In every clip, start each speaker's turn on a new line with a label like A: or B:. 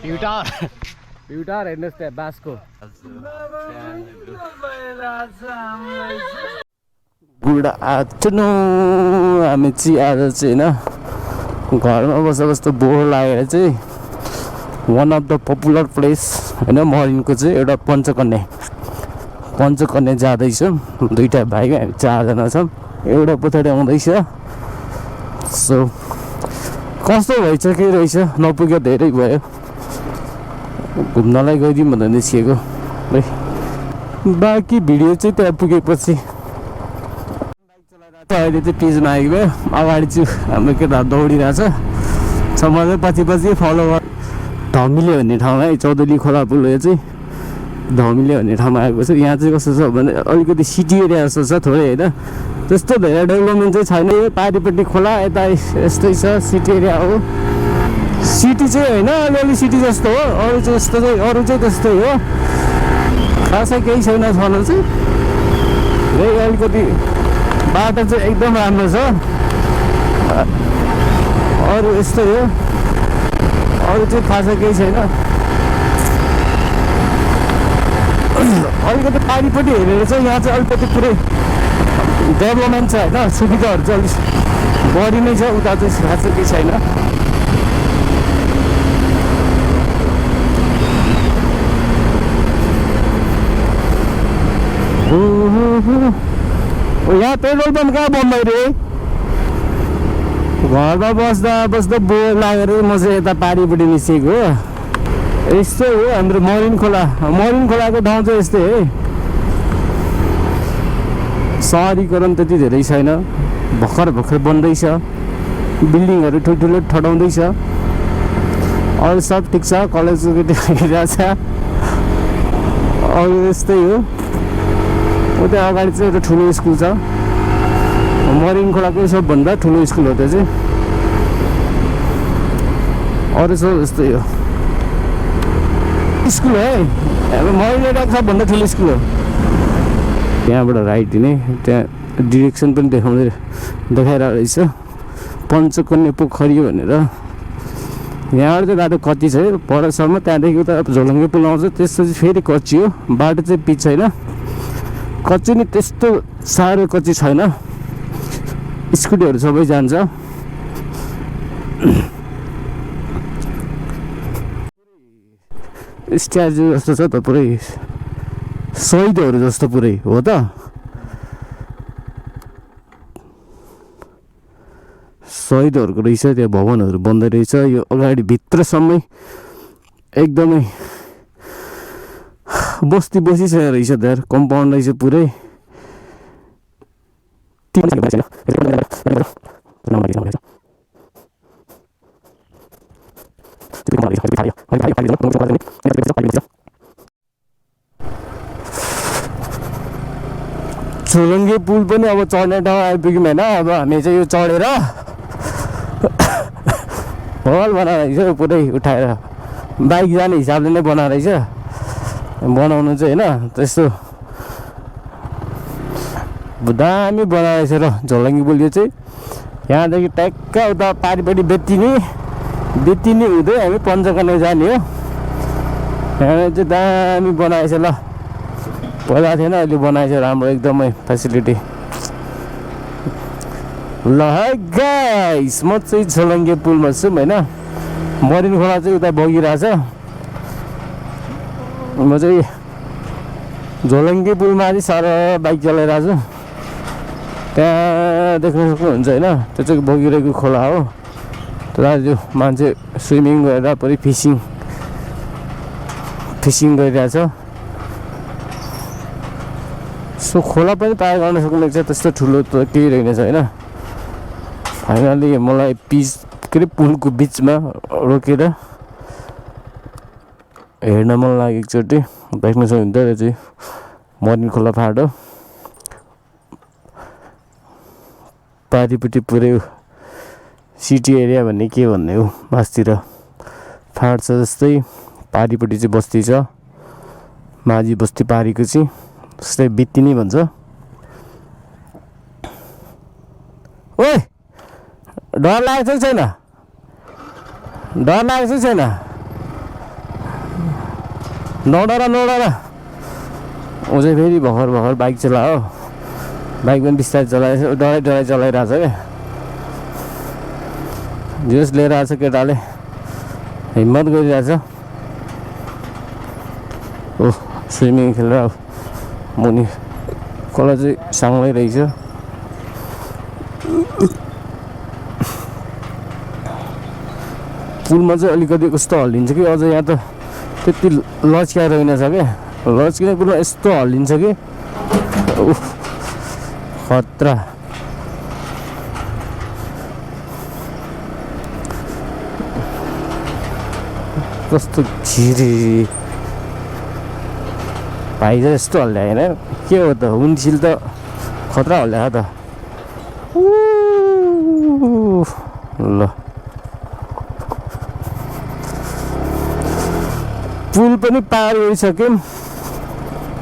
A: भ्युटार हेर्नुहोस् त्यहाँ बाँसको। Good afternoon. हामी चाहिँ आज चाहिँ होइन घरमा बस्दा बोर लागेर चाहिँ one of the popular place होइन मरिनको चाहिँ एउटा पञ्चकन्या जाँदैछौँ। दुईवटा भाइ हामी 4 जना छौँ। एउटा पछाडि आउँदैछ। सो कस्तो भइसक्यो रहेछ, नपुग्यो धेरै भयो। घुम्नलाई गइदिउँ भनेर निस्किएको है। बाँकी भिडियो चाहिँ त्यहाँ पुगेपछि अहिले चाहिँ पिचमा आइगयो। अगाडि चाहिँ हाम्रो केटा दौडिरहेछ। मजाले पछि फलो गर। धमिले भन्ने ठाउँमा है, चौधरी खोला पुल चाहिँ धमिले भन्ने ठाउँमा आएको छ। यहाँ चाहिँ कस्तो छ भने अलिकति सिटी एरिया जस्तो छ थोरै होइन, त्यस्तो धेरै डेभलपमेन्ट चाहिँ छैन। यो पारिपट्टि खोला, यता यस्तै छ, सिटी एरिया हो। सिटी चाहिँ होइन, अलिअलि सिटी जस्तो हो। अरू चाहिँ त्यस्तै हो, खासै केही छैन छन चाहिँ। यही अलिकति बाटो चाहिँ एकदम राम्रो छ। अरू यस्तै हो, अरू चाहिँ खासै केही छैन। अलिकति पारिपट्टि हेरेर चाहिँ यहाँ चाहिँ अलिकति पुरै डेभलपमेन्ट छ होइन, सुविधाहरू चाहिँ अलिक बढी नै छ। उता चाहिँ खासै केही छैन। यहाँ पेट्रोल पम्प कहाँ बन्द रे? घरमा बस्दा बोर लागेर म चाहिँ यता पारिपट्टि निस्केको हो। यस्तै हो हाम्रो मरिन खोलाको ठाउँ चाहिँ यस्तै है। सहरीकरण त्यति धेरै छैन, भर्खर बन्दैछ। बिल्डिङहरू ठुल्ठुलो ठडाउँदैछ। अरू सब ठिक छ, कलेजको केटीहरू छ। अरू यस्तै हो। उता अगाडि चाहिँ एउटा ठुलो स्कुल छ, मरिन खोलाको सबभन्दा ठुलो स्कुल हो त्यो चाहिँ। अरू सब यस्तै हो। स्कुल है अब मरिन खोलाको सबभन्दा ठुलो स्कुल हो। त्यहाँबाट राइट दिने, त्यहाँ डिरेक्सन पनि देखाइरहेको रहेछ, पञ्चकन्या पोखरी भनेर। यहाँबाट चाहिँ बाटो कच्ची छ परसम्म, त्यहाँदेखि उता झोलङ्गे पुल आउँछ, त्यसपछि फेरि कच्ची हो। बाटो चाहिँ पिच छैन, कच्ची नि त्यस्तो साह्रो कच्ची छैन। स्कुटीहरू सबै जान्छ। स्ट्याचु जस्तो छ त, पुरै शहीदहरू जस्तो पुरै हो त। शहीदहरूको रहेछ त्यहाँ, भवनहरू बन्दै रहेछ। यो अगाडि भित्रसम्मै एकदमै बसिसकेको रहेछ। त्यहाँ कम्पाउन्ड रहेछ पुरै। झोलङ्गे पुल पनि अब चढ्ने ठाउँ आइपुग्यौँ होइन। अब हामी चाहिँ यो चढेर हल बनाएर रहेछ पुरै उठाएर, बाइक जाने हिसाबले नै बनाएर रहेछ। बनाउनु चाहिँ होइन त्यस्तो दामी बनाएछ र झोलङ्गे पुल। यो चाहिँ यहाँदेखि ट्याक्क उता पारिपट्टि बेतिनी हुँदै हामी पञ्चकन्या जाने हो। यहाँ चाहिँ दामी बनाएछ ल, पहिला थिएन अहिले बनाएछ राम्रो एकदमै फेसिलिटी। ल है गाइस, म चाहिँ झोलङ्गे पुलमा छु होइन। मरिन खोला चाहिँ उता बगिरहेछ। म चाहिँ झोलङ्गे पुलमा चाहिँ साह्रो बाइक चलाइरहेको छु। त्यहाँ देख्न सक्नुहुन्छ होइन, त्यो चाहिँ बगिरहेको खोला हो। त्यो मान्छे स्विमिङ गरेर पुरै फिसिङ गरिरहेछ। सो खोला पनि पार गर्न सक्ने छ, त्यस्तो ठुलो त केही रहेनछ होइन। फाइनली मलाई के अरे पुलको बिचमा रोकेर हेर्न मन लाग्यो एकचोटि। देख्न सक्नुहुन्छ यो चाहिँ मरिन खोला फाँट हो। पारिपट्टि पुरै सिटी एरिया भन्ने के भन्ने हो, मासतिर फाँट छ जस्तै। पारिपट्टि चाहिँ बस्ती छ, माझी बस्ती पारीको चाहिँ जस्तै बेतिनी भन्छ। ओए डर लागेको छैन? नडरा ऊ चाहिँ फेरि भर्खर बाइक चलायो बाइक पनि बिस्तारै चलाएछ डराइ चलाइरहेछ क्या जोस लिएर आएको छ केटाले हिम्मत गरिरहेछ ओ स्विमिङ खेलेर मुनि खोला चाहिँ साङ्लै रहेछ पुलमा चाहिँ अलिकति कस्तो हल्लिन्छ कि अझ यहाँ त त्यति लच्काएर रहेनछ क्या लच्किने पुलमा यस्तो हल्लिन्छ कि खतरा कस्तो छिरी भाइ चाहिँ यस्तो हल्ल्या होइन के हो त विन्डसिल्ड त खतरा हल्ल्या त ल पुल पनि पार गरिसक्यौँ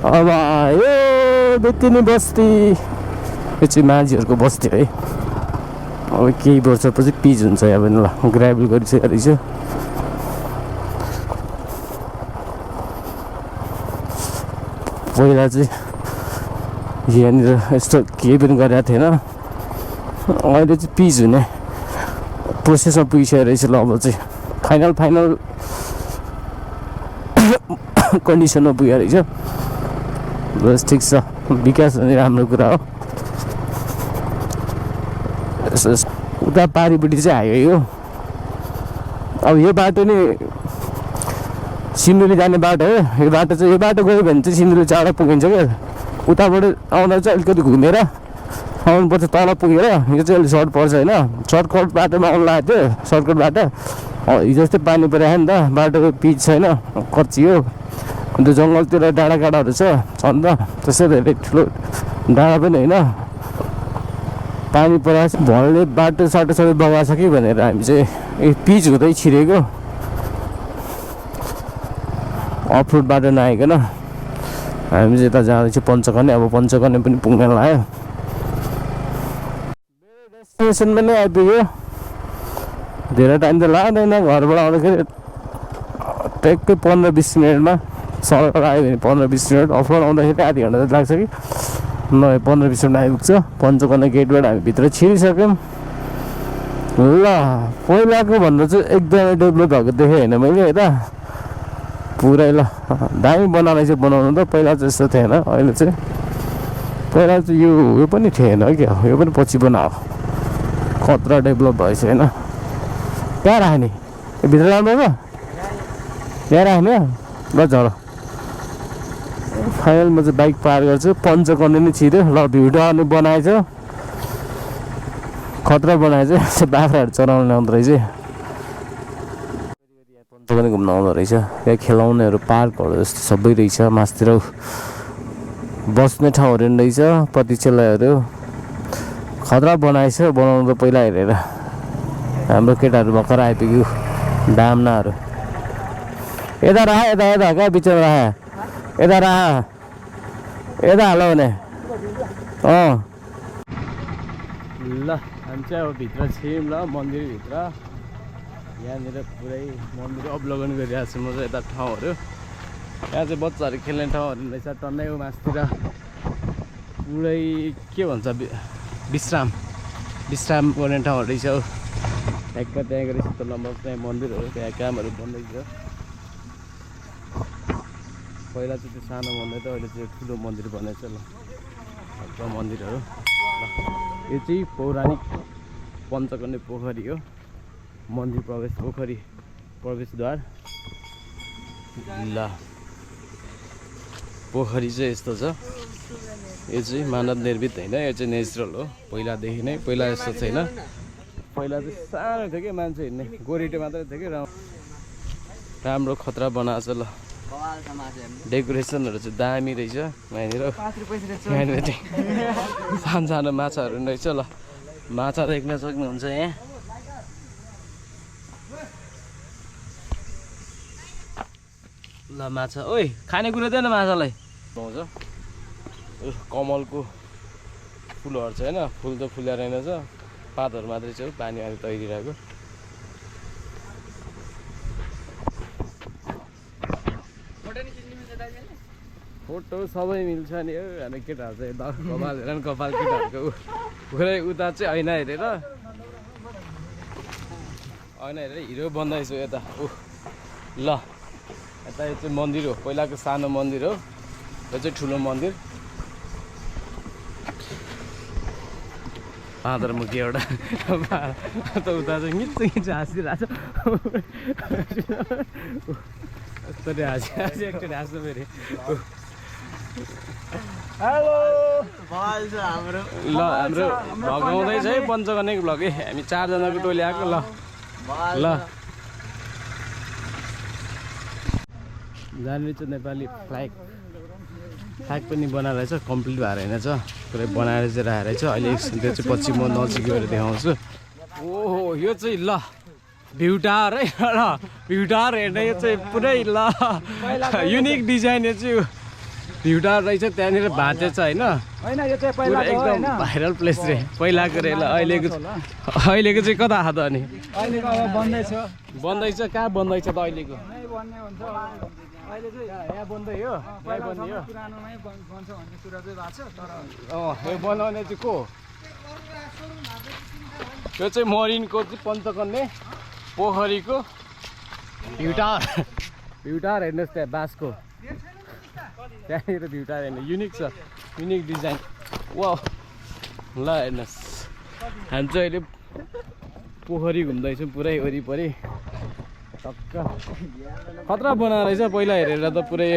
A: अब यो बेतिनी बस्ती यो चाहिँ माझीहरूको बस्ती है अब केही वर्षपछि पिच हुन्छ यहाँ पनि ल ग्राभल गरिसकेको रहेछ पहिला चाहिँ यहाँनिर यस्तो केही पनि गरेको थिएन अहिले चाहिँ पिच हुने प्रोसेसमा पुगिसकेको रहेछ ल अब चाहिँ फाइनल कन्डिसनमा पुगेको रहेछ बस ठिक छ विकास हुने राम्रो कुरा हो उता पारिपट्टि चाहिँ हाइवे हो अब यो बाटो नि सिन्धुली जाने बाटो हो यो बाटो गयो भने चाहिँ सिन्धुली चाँडो पुगिन्छ क्या उताबाट आउँदा चाहिँ अलिकति घुमेर आउनुपर्छ तल पुगेर यो चाहिँ अलिक सर्ट पर्छ होइन सर्टकट बाटोमा आउनु लागेको थियो सर्टकट बाटो हिजो जस्तै पानी परिरहेको नि त बाटोको पिच छैन कच्ची हो अन्त जङ्गलतिर डाँडाकाँडाहरू छन् त त्यसै धेरै ठुलो डाँडा पनि होइन पानी परेको छ भलले बाटो साटो सबै बगाएको छ कि भनेर हामी चाहिँ पिच हुँदै छिरेको अफरोड बाटो नआइकन हामी चाहिँ यता जाँदैछौँ पञ्चकन्या अब पञ्चकन्या पनि पुग्न लाग्यो डेस्टिनेसनमा नै आइपुग्यो धेरै टाइम त लाग्दैन घरबाट आउँदाखेरि ट्याक्कै 15-20 मिनटमा सडक आयो भने 15-20 मिनट अफरोड आउँदाखेरि आधी घन्टा त लाग्छ कि नभए 15-20 मिनट आइपुग्छ पञ्चकन्या गेटबाट हामी भित्र छिरिसक्यौँ ल पहिलाको भन्दा चाहिँ एकदमै डेभलप भएको देखेँ होइन मैले यता पुरै ल दामी बनाएर चाहिँ बनाउनु त पहिला चाहिँ यस्तो थिएन अहिले चाहिँ पहिला चाहिँ यो पनि थिएन क्या यो पनि पछि बनायो खतरा डेभलप भएछ होइन कहाँ राख्ने भित्र राम्रो त यहाँ राख्ने ल झर फाइनलमा चाहिँ बाइक पार गर्छु पञ्चकन्या नै छिर्यो ल भिडियो अनि बनाएछ खतरा बनाएछ बाख्राहरू चराउनु आउँदो रहेछ पञ्चकन्या घुम्न आउँदो रहेछ यहाँ खेलाउनेहरू पार्कहरू जस्तो सबै रहेछ मासतिर बस्ने ठाउँहरू पनि रहेछ प्रतीक्षालयहरू खतरा बनाएछ बनाउनु त पहिला हेरेर हाम्रो केटाहरू भर्खर आइपुग्यो डाम्नाहरू यता राख यता कहाँ बिचमा राख यता हाल भने ल हामी चाहिँ अब भित्र छियौँ ल मन्दिरभित्र यहाँनिर पुरै मन्दिर अवलोकन गरिरहेको छु म चाहिँ यता ठाउँहरू यहाँ चाहिँ बच्चाहरू खेल्ने ठाउँहरू रहेछ टन्नै मासतिर पुरै के भन्छ विश्राम गर्ने ठाउँहरू रहेछ हौ ट्याक्क त्यहाँ गएर शीतल बस्ने मन्दिरहरू त्यहाँ कामहरू बन्दैछ पहिला चाहिँ त्यो सानो मन्दिर त अहिले चाहिँ ठुलो मन्दिर बनेछ ल मन्दिरहरू यो चाहिँ पौराणिक पञ्चकन्या पोखरी हो मन्दिर प्रवेशद्वार ल पोखरी चाहिँ यस्तो छ यो चाहिँ मानव निर्मित होइन यो चाहिँ नेचुरल हो पहिलादेखि नै पहिला यस्तो छैन पहिला चाहिँ सानो थियो कि मान्छे हिँड्ने गोरिटो मात्रै थियो कि राम्रो खतरा बनाएको छ ल डेकोरेसनहरू चाहिँ दामी रहेछ यहाँनिर सानो सानो माछाहरू पनि रहेछ ल माछा देख्न सक्नुहुन्छ यहाँ ल माछा ओइ खानेकुरा दिएन माछालाई पाउँछ कमलको फुलहरू छ होइन फुल त फुलेर रहेनछ पातहरू मात्रै छ पानी अहिले तैरिरहेको फोटो सबै मिल्छ नि हो हामी केटाहरू चाहिँ यता कपाल हेर न कपाल केटाहरूको पुरै उता चाहिँ ऐना हेरेर हिरो बन्दैछु यता ल यता यो चाहिँ मन्दिर हो पहिलाको सानो मन्दिर हो यो चाहिँ ठुलो मन्दिर बाँदरमुखी एउटा त उता चाहिँ मिच हाँसिरहेको छ यस्तरी हाँसी एकचोटि हाँस्नु फेरि
B: हेलो
A: ल हाम्रो भ्लग आउँदैछ है पञ्चकन्याको भ्लग है हामी 4 जनाको टोली आएको ल ल जहाँनिर चाहिँ नेपाली फ्ल्याग पनि बनाएर रहेछ कम्प्लिट भएर रहेछ पुरै बनाएर चाहिँ राखेको रहेछ अहिले त्यो चाहिँ पछि म नजिक गएर देखाउँछु ओहो यो चाहिँ ल भ्यू टावर है र भ्यू टावर हेर्ने यो चाहिँ पुरै ल युनिक डिजाइन यो चाहिँ भ्यू टावर रहेछ त्यहाँनिर भाँचेछ होइन पुरा एकदम भाइरल प्लेस रे पहिलाको रे ल अहिलेको चाहिँ कता आएको त अनि बन्दैछ कहाँ बन्दैछ त अहिलेको यहाँ बन्दै हो यो बनाउने चाहिँ को यो चाहिँ मरिनको चाहिँ पञ्चकन्या पोखरीको भ्यू टावर हेर्नुहोस् त्यहाँ बाँसको त्यहाँनिर भ्यू टावर हेर्नु युनिक छ युनिक डिजाइन वा ल हेर्नुहोस् हामी चाहिँ अहिले पोखरी घुम्दैछौँ पुरै वरिपरि टक्क खतरा बनाएर रहेछ पहिला हेरेर त पुरै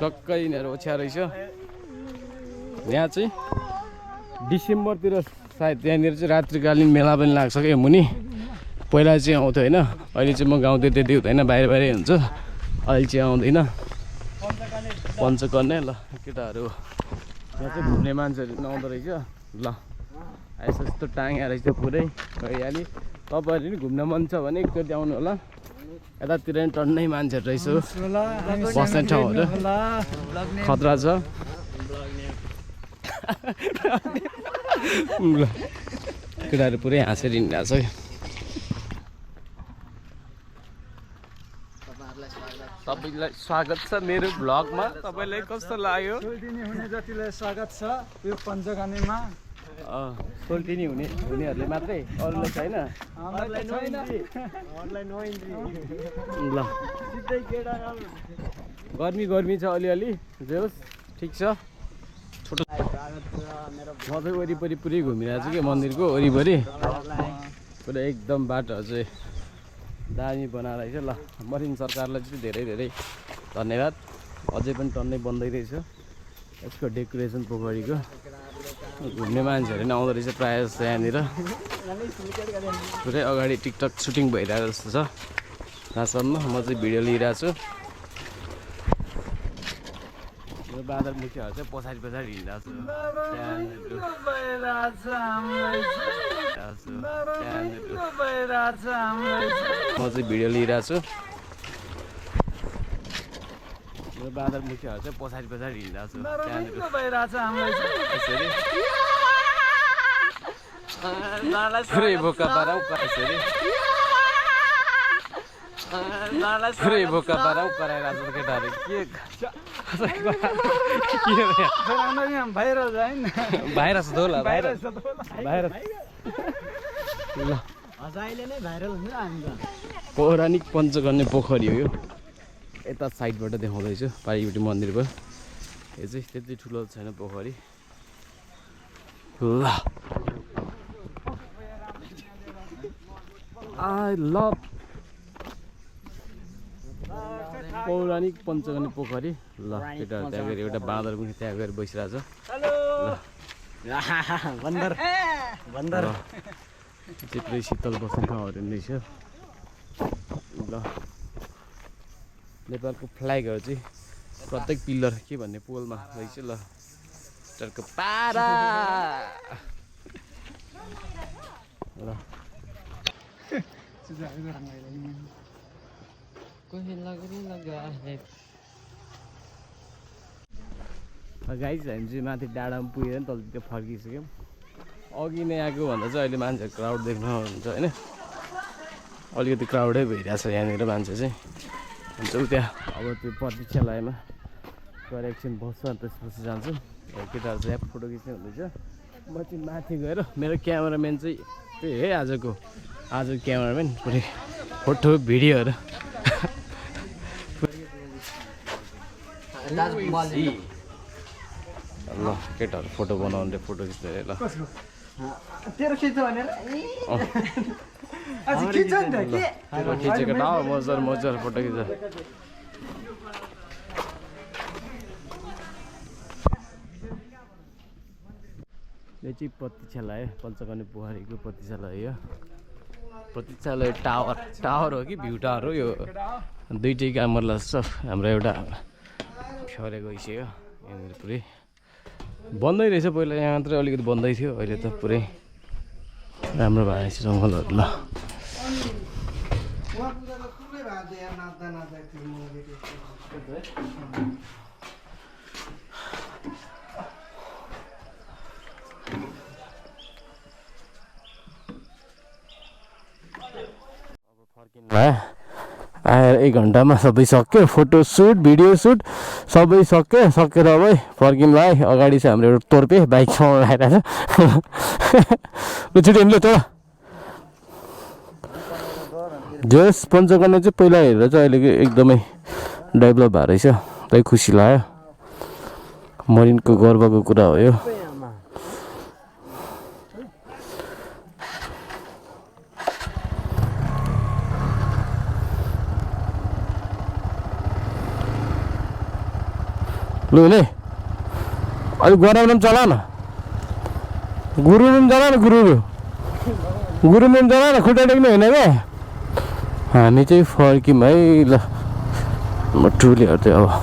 A: टक्कै यिनीहरू ओछ्या रहेछ यहाँ चाहिँ डिसेम्बरतिर सायद त्यहाँनिर चाहिँ रात्रिकालीन मेला पनि लाग्छ क्या मुनि पहिला चाहिँ आउँथ्यो होइन अहिले चाहिँ म गाउँतिर त्यति हुँदैन बाहिरै हुन्छ अहिले चाहिँ आउँदैन पञ्चकन्या ल केटाहरू यहाँ चाहिँ घुम्ने मान्छेहरू आउँदो रहेछ ल यस्तो यस्तो टाङ्या रहेछ पुरै हरियाली तपाईँहरू नि घुम्न मन छ भने एकचोटि आउनु होला यतातिर नि टन्नै मान्छेहरू रहेछ बस्ने ठाउँहरू खतरा छ ल केटाहरू पुरै हाँसेर हिँडिरहेको छ तपाईँलाई स्वागत छ मेरो भ्लगमा तपाईँलाई कस्तो लाग्यो
B: हुने जतिलाई स्वागत छ यो पञ्चकन्यामा
A: सोल्टिनी हुनेहरूले मात्रै अरूलाई छैन ल गर्मी छ अलिअलि जे होस् ठिक छ छोटो म चाहिँ वरिपरि पुरै घुमिरहेको छु कि मन्दिरको वरिपरि पुरै एकदम बाटोहरू चाहिँ दामी बनाएर रहेछ ल मरिन सरकारलाई चाहिँ धेरै धेरै धन्यवाद अझै पनि टन्नै बन्दै रहेछ यसको डेकोरेसन पोखरीको घुम्ने मान्छेहरू नि आउँदो रहेछ प्रायः जस्तो यहाँनिर पुरै अगाडि टिकटक सुटिङ भइरहेको जस्तो छ जहाँसम्म म चाहिँ भिडियो लिइरहेको छु यो बाँदरमुखीहरू चाहिँ पछाडि हिँडिरहेको छु म चाहिँ भिडियो लिइरहेको छु यो बाँदरमुखीहरू चाहिँ पछाडि हिँडिरहेको छु पुरै बोका पाराउ पुरै बोका पाराउ कराइरहेको छ केटाहरू भाइरस हो ल भाइरस ल पौराणिक पञ्चकन्या पोखरी हो यो यता साइडबाट देखाउँदैछु पारिपट्टि मन्दिर भयो यो चाहिँ त्यति ठुलो छैन पोखरी ल आई लभ पौराणिक पञ्चकन्या पोखरी ल केटाहरू त्यहाँ गएर एउटा बाँदरमुखी त्यहाँ गएर बसिरहेको छ चिप्रै शीतल बस्ने ठाउँहरू रहेछ ल नेपालको फ्ल्यागहरू चाहिँ प्रत्येक पिलर के भन्ने पोलमा रहेछ ल टर्को पारा ल गाइज हामी चाहिँ माथि डाँडामा पुगेर नि तल त्यो फर्किसक्यौँ अघि नै आएको भन्दा चाहिँ अहिले मान्छेहरू क्राउड देख्न हुन्छ होइन अलिकति क्राउडै भइरहेछ यहाँनिर मान्छे चाहिँ हुन्छ त्यहाँ अब त्यो प्रतीक्षालयमा गएर एकछिन बस्छु अनि त्यसपछि जान्छु। केटाहरू चाहिँ यहाँ फोटो खिच्ने हुँदैछ। म चाहिँ माथि गएर मेरो क्यामेराम्यान चाहिँ त्यही है आजको क्यामेराम्यान पुरै फोटो भिडियोहरू ल केटाहरू फोटो बनाउने फोटो खिच्दै ल
B: तेरो खिच्छ भनेर
A: खिचेको मजाले फोटो खिच। यो चाहिँ प्रतीक्षालय पञ्चकन्या पोखरीको प्रतीक्षालय हो। प्रतीक्षालय टावर हो कि भ्यू टावर हो यो दुइटै काम लाग्छ। हाम्रो एउटा फेरेको गइसक्यो यहाँनिर पुरै बन्दै रहेछ। पहिला यहाँ मात्रै अलिकति बन्दै थियो, अहिले त पुरै राम्रो भएछ जङ्गलहरू। ल आएर 1 घन्टामा सबै सक्यो। फोटो सुट भिडियो सुट सबै सक्यो। सकेर अब फर्किँदा अगाडि चाहिँ हाम्रो एउटा तोर्पे बाइकसँग लगाइरहेको छ। छिटो त जस पञ्चकन्या चाहिँ पहिला हेरेर चाहिँ अहिले एकदमै डेभलप भएर रहेछ। त्यही खुसी लाग्यो। मरिनको गर्वको कुरा हो यो। लु नि अलिक गराउनु पनि चला न, गुरुनु पनि चला न, गुरुनु पनि चला न, खुट्टा टेक्नु होइन क्या। हामी चाहिँ फर्क्यौँ है। ल म टुलेहरू चाहिँ अब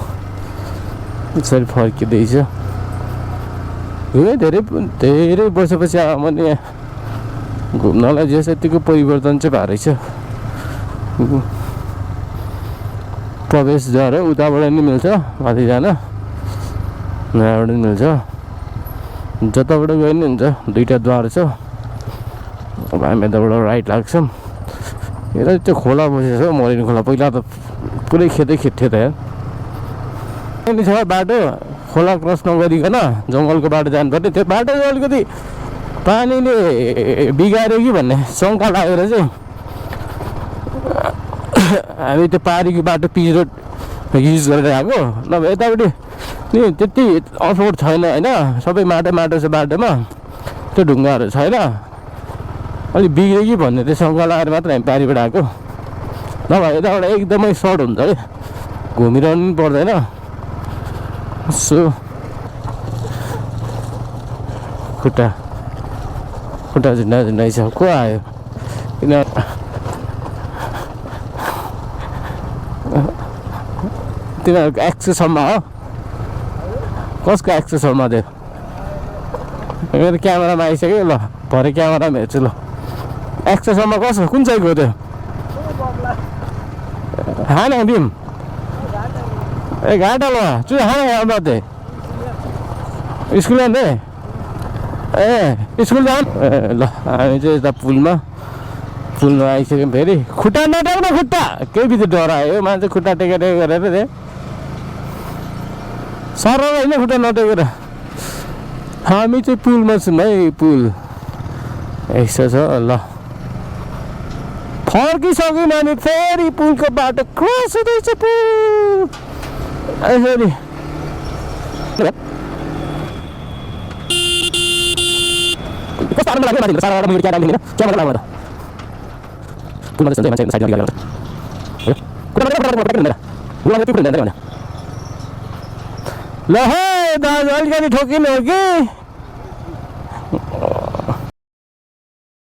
A: यसरी फर्किँदैछ। धेरै वर्षपछि मैले यहाँ घुम्नलाई जे यतिको परिवर्तन चाहिँ भएको रहेछ। प्रवेशद्वार हो, उताबाट नि मिल्छ माथि जान, यहाँबाट पनि मिल्छ, जताबाट गए नि हुन्छ। 2टा द्वार छ। अब हामी यताबाट राइट लाग्छौँ। यता त्यो खोला बसेछ मरिन खोला। पहिला त पुरै खेतै खेत थियो त यहाँ। अनि छ बाटो खोला क्रस नगरिकन जङ्गलको बाटो जानुपर्ने। त्यो बाटो चाहिँ अलिकति पानीले बिगाऱ्यो कि भन्ने शङ्का लागेर चाहिँ हामी त्यो पारीको बाटो पिच रोड युज गरेर आएको। नभए यतापट्टि नि त्यति अफरोड छैन होइन, सबै माटो छ बाटोमा, त्यो ढुङ्गाहरू छैन। अलिक बिग्रियो कि भन्ने त्यो शङ्का लगाएर मात्र हामी पारीबाट आएको। नभए यताबाट एकदमै सर्ट हुन्छ है, घुमिरहनु पनि पर्दैन। सो खुट्टा झुन्डाइ छ। को आयो किन तिनीहरूको एक्सेसम्म हो? कसको एक्सेसम्म थियो? मेरो क्यामेरामा आइसक्यो। ल भरे क्यामेरामा हेर्छु। ल एक्सेसम्म कसको कुन चाहिँको थियो? हाँ ना भीम घाटा लो चु हाँ बाते स्कुल जाने स्कुल जान ल हामी चाहिँ यता पुलमा आइसक्यौँ। फेरि खुट्टा नटेक्नु, खुट्टा केही बित्ति डरायो मान्छे। खुट्टा टेकेर गरेर रे सर होइन, खुट्टा नटेकेर। हामी चाहिँ पुलमा छौँ है, पुल यस्तो छ। ल फर्किसक्यौँ हामी, फेरि पुलको बाटो क्रस हुँदैछ। पुल यसरी ल है दाजु अलिकति ठोकिनु हो कि